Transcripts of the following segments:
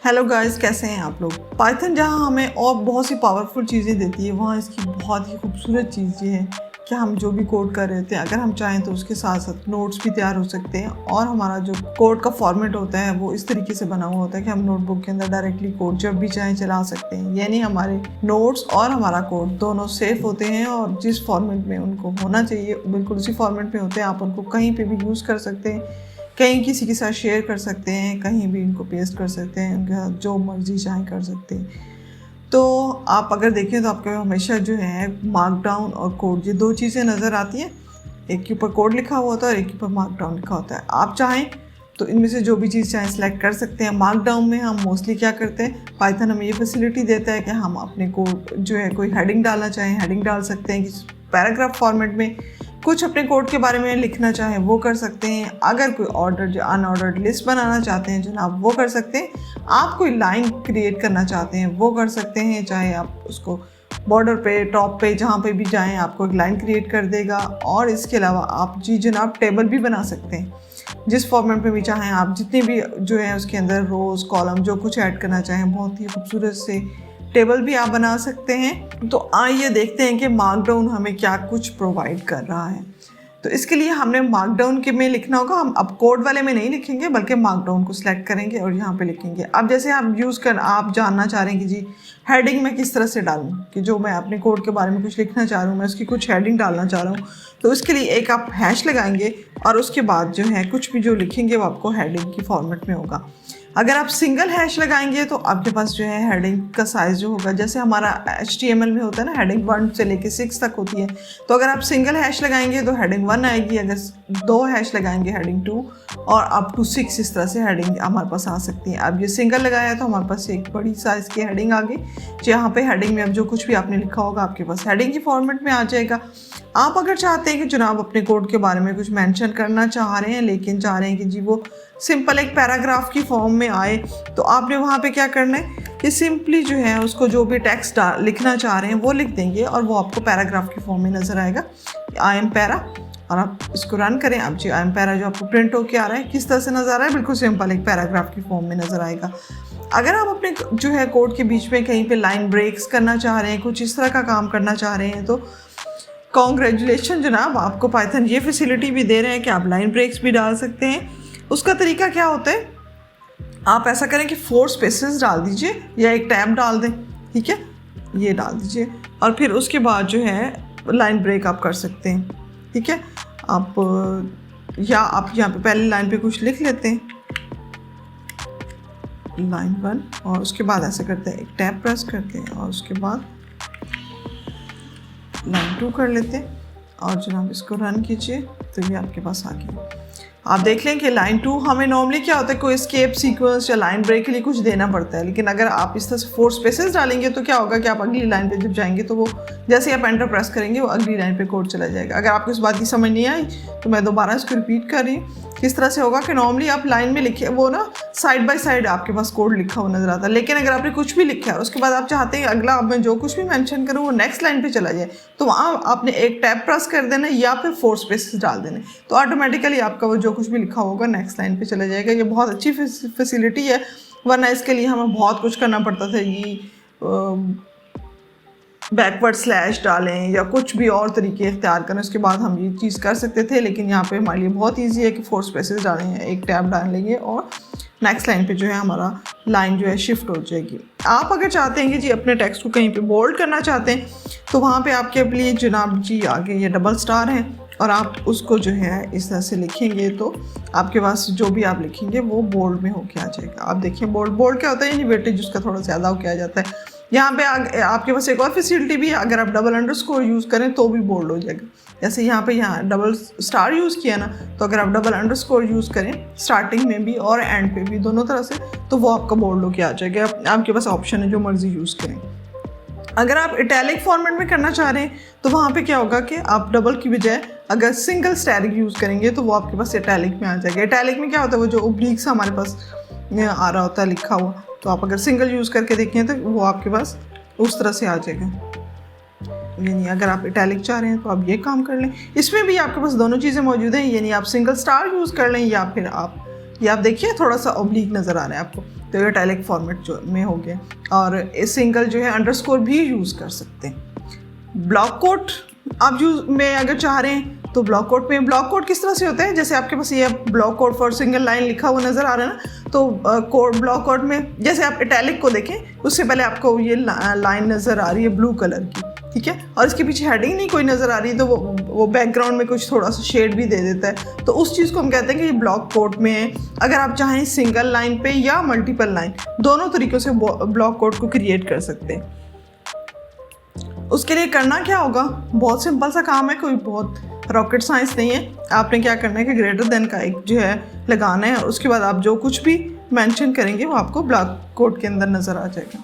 Hello guys, कैसे हैं आप लोग। पाइथन जहां हमें और बहुत सी पावरफुल चीज़ें देती है, वहाँ इसकी बहुत ही खूबसूरत चीज़ ये है कि हम जो भी कोड कर रहे होते हैं, अगर हम चाहें तो उसके साथ साथ नोट्स भी तैयार हो सकते हैं। और हमारा जो कोड का फॉर्मेट होता है वो इस तरीके से बना हुआ होता है कि हम नोटबुक के अंदर डायरेक्टली कोड जब भी चाहें चला सकते हैं। यानी हमारे नोट्स और हमारा कोड दोनों सेफ होते हैं और जिस फॉर्मेट में उनको होना चाहिए बिल्कुल उसी फॉर्मेट में होते हैं। आप उनको कहीं पर भी यूज़ कर सकते हैं, कहीं किसी के साथ शेयर कर सकते हैं, कहीं भी इनको पेस्ट कर सकते हैं, उनके साथ जो मर्जी चाहें कर सकते हैं। तो आप अगर देखें तो आपको हमेशा जो है मार्कडाउन और कोड, ये दो चीज़ें नज़र आती हैं। एक के ऊपर कोड लिखा हुआ होता है और एक के ऊपर मार्कडाउन लिखा होता है। आप चाहें तो इनमें से जो भी चीज़ चाहें सेलेक्ट कर सकते हैं। मार्कडाउन में हम मोस्टली क्या करते हैं, पाइथन हमें ये फैसिलिटी देता है कि हम अपने कोड जो है कोई हेडिंग डालना चाहें हेडिंग डाल सकते हैं, कि पैराग्राफ फॉर्मेट में कुछ अपने कोड के बारे में लिखना चाहें वो कर सकते हैं। अगर कोई ऑर्डर अनऑर्डर्ड लिस्ट बनाना चाहते हैं जनाब वो कर सकते हैं। आप कोई लाइन क्रिएट करना चाहते हैं वो कर सकते हैं, चाहे आप उसको बॉर्डर पे टॉप पे जहाँ पे भी जाएं आपको एक लाइन क्रिएट कर देगा। और इसके अलावा आप जी जनाब टेबल भी बना सकते हैं, जिस फॉर्मेट में भी चाहें आप, जितने भी जो है उसके अंदर रोज़ कॉलम जो कुछ ऐड करना चाहें बहुत ही खूबसूरत से टेबल भी आप बना सकते हैं। तो आइए देखते हैं कि मार्कडाउन हमें क्या कुछ प्रोवाइड कर रहा है। तो इसके लिए हमने मार्कडाउन के में लिखना होगा। हम अब कोड वाले में नहीं लिखेंगे बल्कि मार्कडाउन को सिलेक्ट करेंगे और यहाँ पे लिखेंगे। अब जैसे आप जानना चाह रहे हैं कि जी हेडिंग मैं किस तरह से डालूँ, कि जो मैं अपने कोड के बारे में कुछ लिखना चाह रहा हूँ, मैं उसकी कुछ हेडिंग डालना चाह रहा हूँ, तो उसके लिए एक आप हैश लगाएंगे और उसके बाद जो है कुछ भी जो लिखेंगे वो आपको हेडिंग की फॉर्मेट में होगा। अगर आप सिंगल हैश लगाएंगे तो आपके पास जो है हेडिंग का साइज़ जो होगा, जैसे हमारा HTML में होता है ना, हेडिंग 1 से लेके 6 तक होती है, तो अगर आप सिंगल हैश लगाएंगे तो हेडिंग 1 आएगी। अगर 2 हैश लगाएंगे हेडिंग 2 और अप टू 6 इस तरह से हेडिंग हमारे पास आ सकती है। अब ये सिंगल लगाया है तो हमारे पास एक बड़ी साइज़ की हेडिंग आ गई, जहाँ पे हेडिंग में अब जो कुछ भी आपने लिखा होगा आपके पास हेडिंग की फॉर्मेट में आ जाएगा। आप अगर चाहते हैं कि जनाब अपने कोड के बारे में कुछ मेंशन करना चाह रहे हैं लेकिन चाह रहे हैं कि जी वो सिंपल एक पैराग्राफ की फॉर्म में आए, तो आपने वहाँ पे क्या करना है कि सिंपली जो है उसको जो भी टेक्स्ट लिखना चाह रहे हैं वो लिख देंगे और वो आपको पैराग्राफ की फॉर्म में नज़र आएगा, आई एम पैरा। और आप इसको रन करें। अब जी आई एम पैरा जो आपको प्रिंट होकर आ रहा है किस तरह से नज़र आ रहा है, बिल्कुल सिंपल एक पैराग्राफ की फॉर्म में नज़र आएगा। अगर आप अपने जो है कोड के बीच में कहीं पे लाइन ब्रेक्स करना चाह रहे हैं, कुछ इस तरह का काम करना चाह रहे हैं, तो कॉन्ग्रेचुलेशन जनाब, आपको पाइथन ये फैसिलिटी भी दे रहे हैं कि आप लाइन ब्रेक्स भी डाल सकते हैं। उसका तरीका क्या होता है, आप ऐसा करें कि 4 स्पेसेस डाल दीजिए या एक टैब डाल दें, ठीक है, ये डाल दीजिए और फिर उसके बाद जो है लाइन ब्रेक आप कर सकते हैं, ठीक है। आप यहाँ पे पहले लाइन पे कुछ लिख लेते हैं, लाइन 1, और उसके बाद ऐसे करते हैं एक टैब प्रेस करते हैं और उसके बाद लाइन 2 कर लेते हैं और जनाब इसको रन कीजिए तो ये आपके पास आ गया। आप देख लें कि लाइन 2 हमें नॉर्मली क्या होता है, कोई एस्केप सीक्वेंस या लाइन ब्रेक के लिए कुछ देना पड़ता है, लेकिन अगर आप इस तरह से 4 स्पेसेस डालेंगे तो क्या होगा कि आप अगली लाइन पे जब जाएंगे तो वो जैसे ही आप एंटर प्रेस करेंगे वो अगली लाइन पे कोड चला जाएगा। अगर आपको इस बात की समझ नहीं आई तो मैं दोबारा इसको रिपीट कर रही हूँ। किस तरह से होगा कि नॉर्मली आप लाइन में लिखे वो ना साइड बाय साइड आपके पास कोड लिखा हुआ नजर आता है, लेकिन अगर आपने कुछ भी लिखा है उसके बाद आप चाहते हैं अगला अब मैं जो कुछ भी मेंशन करूँ वो नेक्स्ट लाइन पे चला जाए, तो वहाँ आपने एक टैब प्रेस कर देना या फिर 4 स्पेसेस डाल देने, तो ऑटोमेटिकली आपका वो जो कुछ भी लिखा होगा नेक्स्ट लाइन पे चला जाएगा। ये बहुत अच्छी फैसिलिटी है, वरना इसके लिए हमें बहुत कुछ करना पड़ता था, ये बैकवर्ड स्लैश डालें या कुछ भी और तरीके इख्तियार करें, उसके बाद हम ये चीज़ कर सकते थे। लेकिन यहाँ पे हमारे लिए बहुत इजी है कि 4 स्पेसेस डालें हैं, एक टैब डाल लेंगे और नेक्स्ट लाइन पे जो है हमारा लाइन जो है शिफ्ट हो जाएगी। आप अगर चाहते हैं कि जी अपने टेक्स्ट को कहीं पे बोल्ड करना चाहते हैं तो वहाँ पे आपके लिए जनाब जी आगे ये डबल स्टार है और आप उसको जो है इस तरह से लिखेंगे तो आपके पास जो भी आप लिखेंगे वो बोल्ड में होके आ जाएगा। आप देखिए बोल्ड क्या होता है, यानी वेटेज उसका थोड़ा ज़्यादा होके आ जाता है। यहाँ पे आपके पास एक और फैसिलिटी भी है, अगर आप डबल अंडरस्कोर यूज़ करें तो भी बोल्ड हो जाएगा। जैसे यहाँ डबल स्टार यूज़ किया ना, तो अगर आप डबल अंडरस्कोर यूज़ करें स्टार्टिंग में भी और एंड पे भी दोनों तरह से, तो वो आपका बोल्ड होके आ जाएगा। आपके पास ऑप्शन है जो मर्जी यूज़ करें। अगर आप इटैलिक फॉर्मेट में करना चाह रहे हैं तो वहाँ पे क्या होगा कि आप डबल की बजाय अगर सिंगल स्टैरिक यूज़ करेंगे तो वो आपके पास इटैलिक में आ जाएगा। इटैलिक में क्या होता है, वो जो ओब्लिक्स हमारे पास आ रहा होता है लिखा हुआ, तो आप अगर सिंगल यूज़ करके देखें तो वो आपके पास उस तरह से आ जाएगा। यानी अगर आप इटैलिक चाह रहे हैं तो आप ये काम कर लें। इसमें भी आपके पास दोनों चीज़ें मौजूद हैं, यानी आप सिंगल स्टार यूज़ कर लें या फिर आप ये आप देखिए थोड़ा सा ओब्लिक नज़र आ रहा है आपको, तो ये इटैलिक फॉर्मेट जो में हो गया। और सिंगल जो है अंडरस्कोर भी यूज़ कर सकते हैं। ब्लॉक कोट आप यूज में अगर चाह रहे हैं तो ब्लॉक कोट में, ब्लॉक कोट किस तरह से होता है, जैसे आपके पास ये block quote for single line लिखा हुआ नज़र आ रहा है ना, तो कोड ब्लॉक कोट में जैसे आप इटैलिक को देखें उससे पहले आपको ये लाइन नज़र आ रही है ब्लू कलर की, ठीक है, और इसके पीछे हेडिंग नहीं कोई नज़र आ रही, तो वो बैकग्राउंड में कुछ थोड़ा सा शेड भी दे देता है, तो उस चीज़ को हम कहते हैं कि ये ब्लॉक कोट में है। अगर आप चाहें सिंगल लाइन पे या मल्टीपल लाइन, दोनों तरीक़ों से ब्लॉक कोट को क्रिएट कर सकते हैं। उसके लिए करना क्या होगा, बहुत सिंपल सा काम है, कोई बहुत रॉकेट साइंस नहीं है। आपने क्या करना है कि ग्रेटर देन का एक जो है लगाना है, और उसके बाद आप जो कुछ भी मेंशन करेंगे वो आपको ब्लॉक कोट के अंदर नज़र आ जाएगा,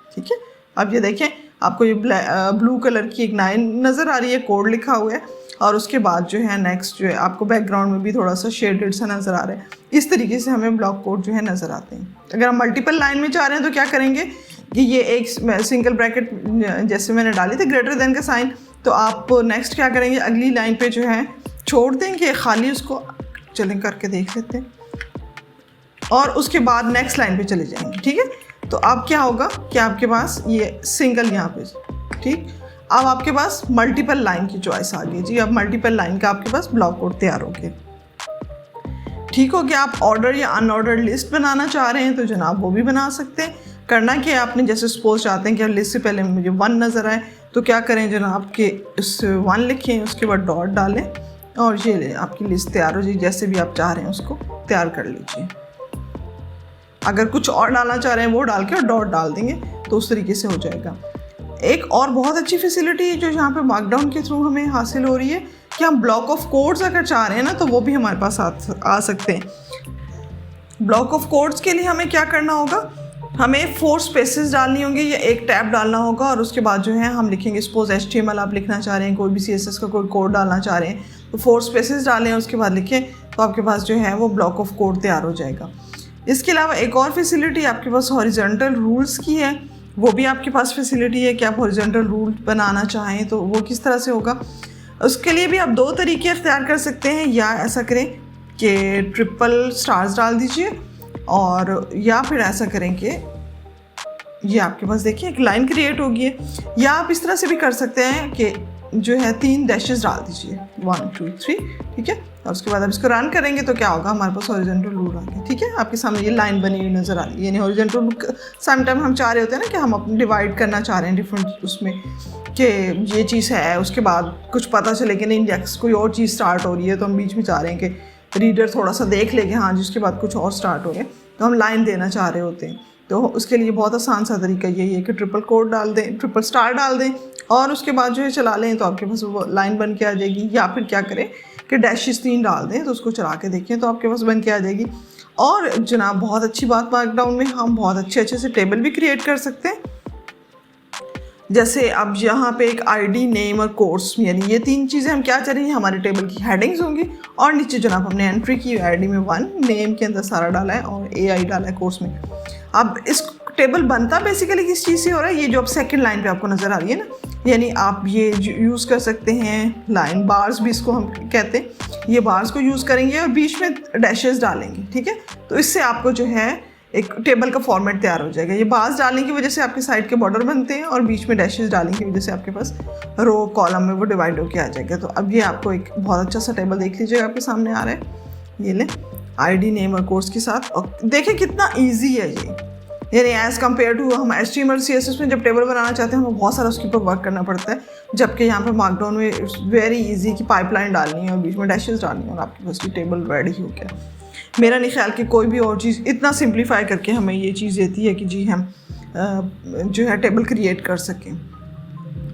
ठीक है। अब ये देखें, आपको ये ब्लू कलर की एक लाइन नज़र आ रही है, कोड लिखा हुआ है, और उसके बाद जो है नेक्स्ट जो है आपको बैकग्राउंड में भी थोड़ा सा शेडेड सा नज़र आ रहा है। इस तरीके से हमें ब्लॉक कोड जो है नज़र आते हैं। अगर हम मल्टीपल लाइन में चाह रहे हैं तो क्या करेंगे कि ये एक सिंगल ब्रैकेट जैसे मैंने डाली थी ग्रेटर देन का साइन, तो आप नेक्स्ट क्या करेंगे, अगली लाइन पे जो है छोड़ देंगे खाली, उसको चलें करके देख लेते हैं, और उसके बाद नेक्स्ट लाइन पे चले जाएंगे, ठीक है। तो अब क्या होगा कि आपके पास ये सिंगल यहाँ पे, ठीक, अब आपके पास मल्टीपल लाइन की चॉइस आ गई जी। अब मल्टीपल लाइन का आपके पास ब्लॉक कोड तैयार हो गया, ठीक हो गया। आप ऑर्डर या अनऑर्डर्ड लिस्ट बनाना चाह रहे हैं तो जनाब वो भी बना सकते हैं। करना क्या है, आपने जैसे सपोज चाहते हैं कि लिस्ट से पहले मुझे 1 नज़र आए, तो क्या करें जनाब कि उस 1 लिखें, उसके बाद डॉट डालें, और ये आपकी लिस्ट तैयार हो जाए। जैसे भी आप चाह रहे हैं उसको तैयार कर लीजिए। अगर कुछ और डालना चाह रहे हैं वो डाल के और डॉट डाल देंगे तो उस तरीके से हो जाएगा। एक और बहुत अच्छी फैसिलिटी जो यहाँ पे मार्कडाउन के थ्रू हमें हासिल हो रही है कि हम ब्लॉक ऑफ कोड्स अगर चाह रहे हैं ना, तो वो भी हमारे पास आ सकते हैं। ब्लॉक ऑफ कोड्स के लिए हमें क्या करना होगा, हमें 4 स्पेसेस डालनी होंगी या एक टैब डालना होगा, और उसके बाद जो है हम लिखेंगे, सपोज HTML आप लिखना चाह रहे हैं, कोई भी CSS का कोई कोड डालना चाह रहे हैं, तो 4 स्पेसेस डालें, उसके बाद लिखें, तो आपके पास जो है वो ब्लॉक ऑफ कोड तैयार हो जाएगा। इसके अलावा एक और फैसिलिटी आपके पास हॉरिजॉन्टल रूल्स की है, वो भी आपके पास फैसिलिटी है कि आप हॉरिजॉन्टल रूल बनाना चाहें तो वो किस तरह से होगा। उसके लिए भी आप 2 तरीके अख्तियार कर सकते हैं, या ऐसा करें कि ट्रिपल स्टार्स डाल दीजिए, और या फिर ऐसा करें कि ये आपके पास देखिए एक लाइन क्रिएट होगी है, या आप इस तरह से भी कर सकते हैं कि जो है 3 डैशेस डाल दीजिए, 1 2 3, ठीक है, और उसके बाद आप इसको रन करेंगे तो क्या होगा, हमारे पास हॉरिजॉन्टल रूल आ गया, ठीक है। आपके सामने ये लाइन बनी हुई नज़र आ रही है, यानी हॉरिजॉन्टल रूल सम टाइम हम चाह रहे होते हैं ना कि हम अपने डिवाइड करना चाह रहे हैं डिफरेंट उसमें, कि ये चीज़ है, उसके बाद कुछ पता चले कि नहीं नेक्स्ट कोई और चीज़ स्टार्ट हो रही है, तो हम बीच में चाह रहे हैं कि रीडर थोड़ा सा देख ले कि हाँ जिसके बाद कुछ और स्टार्ट हो गया, तो हम लाइन देना चाह रहे होते हैं। तो उसके लिए बहुत आसान सा तरीका यही है कि ट्रिपल कोड डाल दें, ट्रिपल स्टार डाल दें, और उसके बाद जो है चला लें, तो आपके पास वो लाइन बन के आ जाएगी। या फिर क्या करें कि डैशेस 3 डाल दें, तो उसको चला के देखें तो आपके पास बन के आ जाएगी। और जनाब बहुत अच्छी बात, मार्कडाउन में हम बहुत अच्छे से टेबल भी क्रिएट कर सकते हैं। जैसे अब यहाँ पे एक ID, नेम और कोर्स, यानी ये 3 चीज़ें हम क्या करेंगे, हमारे टेबल की हेडिंग्स होंगी, और नीचे जनाब हमने एंट्री की ID में 1, नेम के अंदर सारा डाला है, और AI डाला है कोर्स में। अब इस टेबल बनता बेसिकली किस चीज़ से हो रहा है, ये जो अब सेकंड लाइन पे आपको नज़र आ रही है ना, यानी आप ये यूज़ कर सकते हैं लाइन बार्स भी इसको हम कहते हैं, ये बार्स को यूज़ करेंगे और बीच में डैशेस डालेंगे, ठीक है। तो इससे आपको जो है एक टेबल का फॉर्मेट तैयार हो जाएगा। ये बार्स डालने की वजह से आपके साइड के बॉर्डर बनते हैं, और बीच में डैशेस डालने की वजह से आपके पास रो कॉलम में वो डिवाइड होकर आ जाएगा। तो अब ये आपको एक बहुत अच्छा सा टेबल देख लीजिएगा आपके सामने आ रहा है, ये लें ID, नेम और कोर्स के साथ, और देखें कितना ईजी है ये, यानी एज़ कम्पेयर टू हम HTML CSS में जब टेबल बनाना चाहते हैं हमें बहुत सारा उसके ऊपर वर्क करना पड़ता है, जबकि यहाँ पर मार्कडाउन में इट्स वेरी इजी कि पाइपलाइन डालनी है और बीच में डैशेस डालनी है और आपके पास ये टेबल रेडी हो गया। मेरा नहीं ख्याल कि कोई भी और चीज़ इतना सिंप्लीफाई करके हमें ये चीज़ देती है कि जी हम जो है टेबल क्रिएट कर सकें।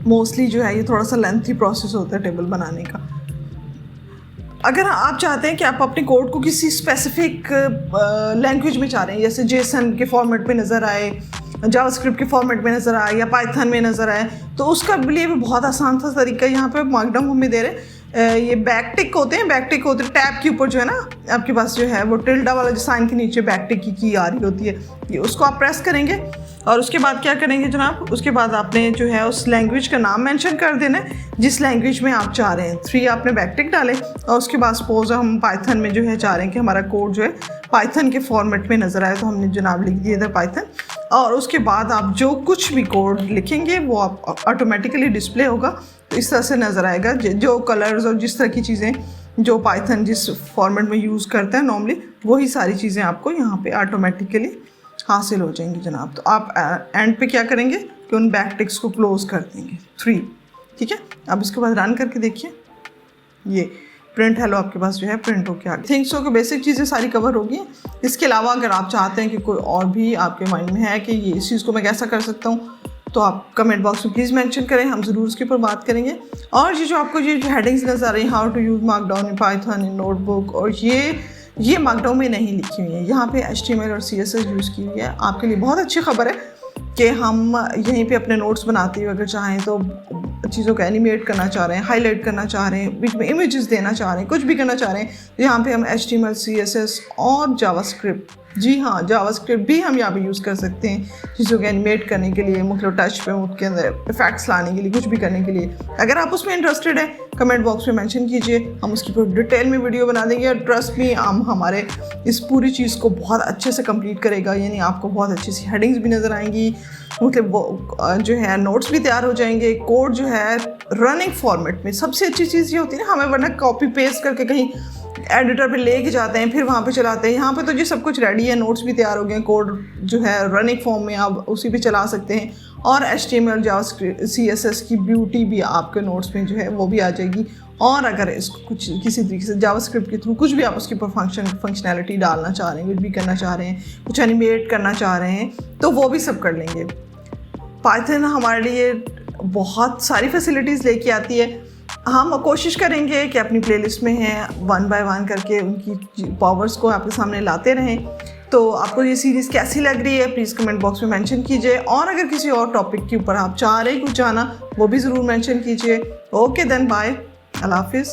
मोस्टली जो है ये थोड़ा सा लेंथी प्रोसेस होता है टेबल बनाने का। अगर आप चाहते हैं कि आप अपने कोड को किसी स्पेसिफिक लैंग्वेज में चाह रहे हैं, जैसे जेसन के फॉर्मेट में नज़र आए, जावास्क्रिप्ट के फॉर्मेट में नज़र आए, या पाइथन में नज़र आए, तो उसका लिए भी बहुत आसान सा तरीका यहाँ पे मार्कडाउन हमें दे रहे हैं। ये बैक टिक होते हैं, बैक टिक होते हैं टैब के ऊपर जो है ना आपके पास जो है वो टिल्डा वाला जो साइन के नीचे बैक टिक की आ रही होती है, ये उसको आप प्रेस करेंगे, और उसके बाद क्या करेंगे जनाब, उसके बाद आपने जो है उस लैंग्वेज का नाम मेंशन कर देना है जिस लैंग्वेज में आप चाह रहे हैं। 3 आपने बैक टिक डाले, और उसके बाद सपोज हम पाइथन में जो है चाह रहे हैं कि हमारा कोड जो है पाइथन के फॉर्मेट में नज़र आए तो हमने जनाब लिख दिया था पाइथन, और उसके बाद आप जो कुछ भी कोड लिखेंगे वो आप ऑटोमेटिकली डिस्प्ले होगा। तो इस तरह से नज़र आएगा जो कलर्स और जिस तरह की चीज़ें जो पाइथन जिस फॉर्मेट में यूज़ करता है नॉर्मली, वही सारी चीज़ें आपको यहाँ पे ऑटोमेटिकली हासिल हो जाएंगी जनाब। तो आप एंड पे क्या करेंगे कि उन बैक टिक्स को क्लोज कर देंगे 3, ठीक है। अब इसके बाद रन करके देखिए, ये प्रिंट हेलो आपके पास जो है प्रिंट होके आ गया। थिंक सो कि बेसिक चीज़ें सारी कवर होगी। इसके अलावा अगर आप चाहते हैं कि कोई और भी आपके माइंड में है कि ये इस चीज़ को मैं कैसा कर सकता हूँ, तो आप कमेंट बॉक्स में प्लीज़ मेंशन करें, हम ज़रूर उसके ऊपर बात करेंगे। और ये जो आपको ये जो हेडिंग्स नज़र आ रही हैं, how to use markdown in Python in notebook, और ये मार्कडाउन में नहीं लिखी हुई है, यहाँ पे HTML और CSS यूज़ की हुई है। आपके लिए बहुत अच्छी खबर है कि हम यहीं पे अपने नोट्स बनाते हुए अगर चाहें तो चीज़ों को एनिमेट करना चाह रहे हैं, हाईलाइट करना चाह रहे हैं, बीच में इमेजेस देना चाह रहे हैं, कुछ भी करना चाह रहे हैं, तो यहाँ पे हम HTML, CSS और जावास्क्रिप्ट, जी हाँ जावास्क्रिप्ट भी हम यहाँ पे यूज़ कर सकते हैं चीज़ों को एनिमेट करने के लिए, मतलब टच पे उसके अंदर इफेक्ट्स लाने के लिए, कुछ भी करने के लिए। अगर आप उसमें इंटरेस्टेड हैं कमेंट बॉक्स में मेंशन कीजिए, हम उसकी पूरी डिटेल में वीडियो बना देंगे। और ट्रस्ट मी, हम हमारे इस पूरी चीज़ को बहुत अच्छे से कंप्लीट करेगा, यानी आपको बहुत अच्छी सी हेडिंग्स भी नज़र आएंगी, मतलब वो जो है नोट्स भी तैयार हो जाएंगे, कोड जो है रनिंग फॉर्मेट में। सबसे अच्छी चीज़ ये होती है ना, हमें वरना कॉपी पेस्ट करके कहीं एडिटर पे लेके जाते हैं फिर वहाँ पे चलाते हैं। यहाँ पे तो जी सब कुछ रेडी है, नोट्स भी तैयार हो गए, कोड जो है रनिंग फॉर्म में आप उसी पे चला सकते हैं, और HTML जावास्क्रिप्ट CSS की ब्यूटी भी आपके नोट्स में जो है वो भी आ जाएगी। और अगर इसको कुछ किसी तरीके से जावास्क्रिप्ट के थ्रू कुछ भी आप उसके ऊपर फंक्शनैलिटी डालना चाह रहे हैं, कुछ भी करना चाह रहे हैं, कुछ एनिमेट करना चाह रहे हैं, तो वो भी सब कर लेंगे। पाइथन हमारे लिए बहुत सारी फैसिलिटीज़ लेके आती है। हम कोशिश करेंगे कि अपनी प्लेलिस्ट में हैं 1 बाय 1 करके उनकी पावर्स को आपके सामने लाते रहें। तो आपको ये सीरीज़ कैसी लग रही है प्लीज़ कमेंट बॉक्स में मेंशन कीजिए, और अगर किसी और टॉपिक के ऊपर आप चाह रहे हैं कुछ जाना, वो भी ज़रूर मेंशन कीजिए। ओके देन बाय, अल्लाह हाफिज़।